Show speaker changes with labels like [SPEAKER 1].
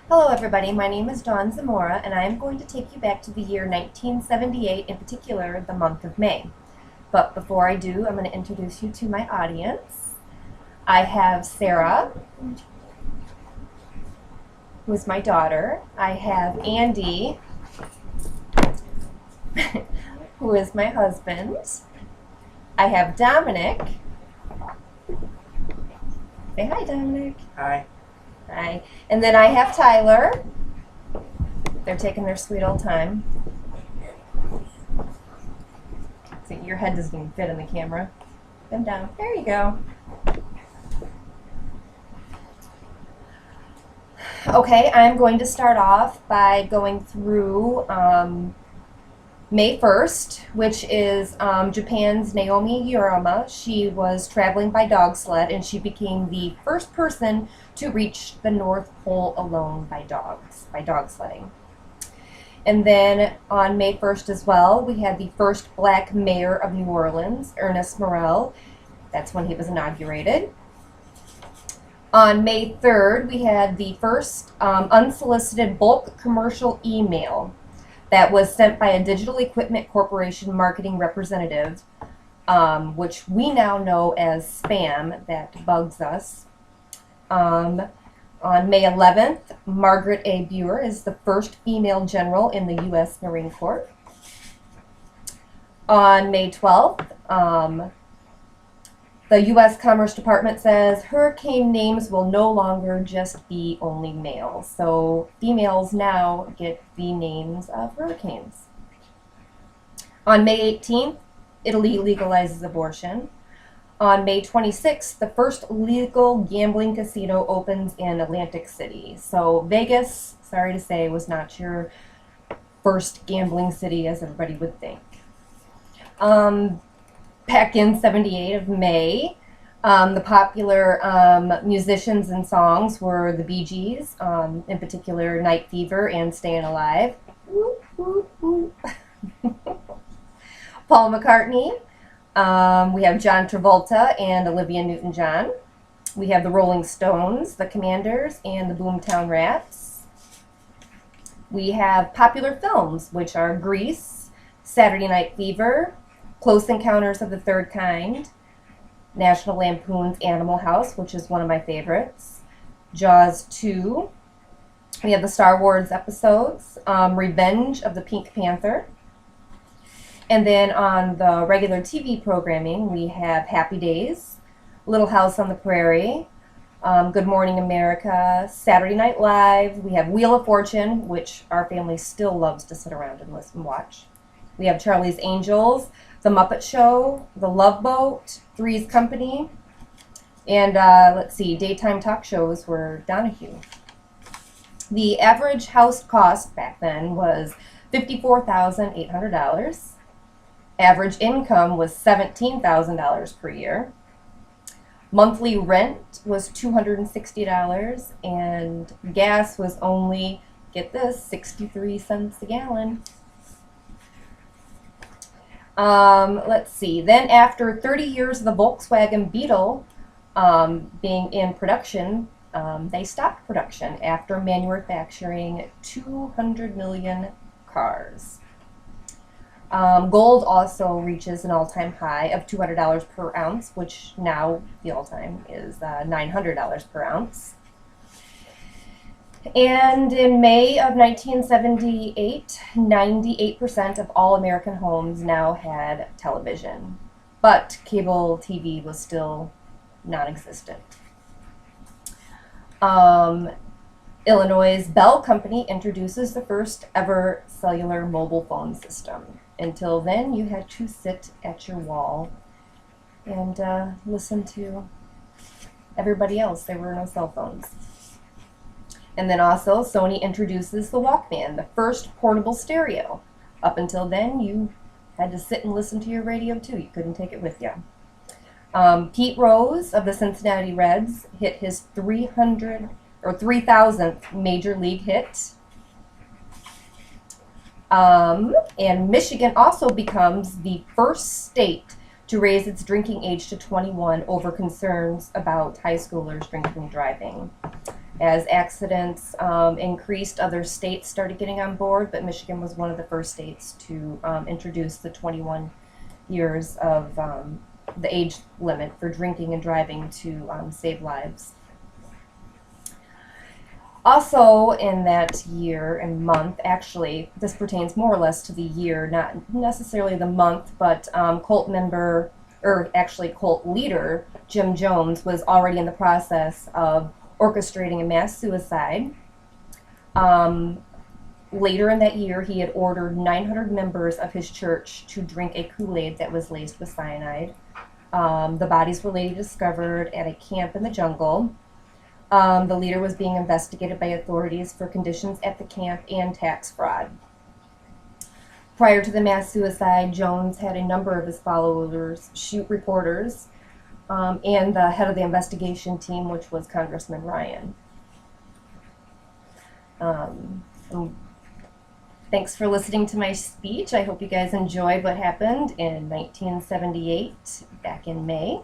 [SPEAKER 1] Hello everybody, my name is Dawn Zamora and I am going to take you back to the year 1978, in particular the month of May. But before I do, I'm going to introduce you to my audience. I have Sarah, who is my daughter. I have Andy, who is my husband. I have Dominic. Say hi, Dominic.
[SPEAKER 2] Hi.
[SPEAKER 1] Hi. And then I have Tyler. They're taking their sweet old time. See, your head doesn't even fit in the camera. Bend down. There you go. Okay, I'm going to start off by going through May 1st, which is Japan's Naomi Urama. She was traveling by dog sled and she became the first person to reach the North Pole alone by dog sledding. And then on May 1st as well, we had the first black mayor of New Orleans, Ernest Morel. That's when he was inaugurated. On May 3rd, we had the first unsolicited bulk commercial email that was sent by a Digital Equipment Corporation marketing representative, which we now know as spam. That bugs us. On May 11th, Margaret A. Buer is the first female general in the U.S. Marine Corps. On May 12th, the U.S. Commerce Department says hurricane names will no longer just be only males. So females now get the names of hurricanes. On May 18th, Italy legalizes abortion. On May 26th, the first legal gambling casino opens in Atlantic City. So Vegas, sorry to say, was not your first gambling city as everybody would think. Back in 78 of May, the popular musicians and songs were the Bee Gees, in particular Night Fever and Stayin' Alive. Paul McCartney. We have John Travolta and Olivia Newton-John. We have the Rolling Stones, the Commanders, and the Boomtown Rats. We have popular films, which are Grease, Saturday Night Fever, Close Encounters of the Third Kind, National Lampoon's Animal House, which is one of my favorites, Jaws 2. We have the Star Wars episodes, Revenge of the Pink Panther. And then on the regular TV programming, we have Happy Days, Little House on the Prairie, Good Morning America, Saturday Night Live. We have Wheel of Fortune, which our family still loves to sit around and listen and watch. We have Charlie's Angels, The Muppet Show, The Love Boat, Three's Company, and let's see, daytime talk shows were Donahue. The average house cost back then was $54,800. Average income was $17,000 per year. Monthly rent was $260, and gas was only, get this, 63 cents a gallon. Let's see. Then after 30 years of the Volkswagen Beetle being in production, they stopped production after manufacturing 200 million cars. Gold also reaches an all-time high of $200 per ounce, which now the all-time is $900 per ounce. And in May of 1978, 98% of all American homes now had television, but cable TV was still non-existent. Illinois' Bell Company introduces the first ever cellular mobile phone system. Until then, you had to sit at your wall and listen to everybody else. There were no cell phones. And then also, Sony introduces the Walkman, the first portable stereo. Up until then, you had to sit and listen to your radio too. You couldn't take it with you. Pete Rose of the Cincinnati Reds hit his 3,000th major league hit. And Michigan also becomes the first state to raise its drinking age to 21 over concerns about high schoolers drinking and driving. As accidents increased, other states started getting on board, but Michigan was one of the first states to introduce the 21 years of the age limit for drinking and driving to save lives. Also, in that year and month, actually, this pertains more or less to the year, not necessarily the month, but cult member, or actually cult leader, Jim Jones, was already in the process of orchestrating a mass suicide. Later in that year, he had ordered 900 members of his church to drink a Kool-Aid that was laced with cyanide. The bodies were later discovered at a camp in the jungle. The leader was being investigated by authorities for conditions at the camp and tax fraud. Prior to the mass suicide, Jones had a number of his followers shoot reporters and the head of the investigation team, which was Congressman Ryan. Thanks for listening to my speech. I hope you guys enjoyed what happened in 1978, back in May.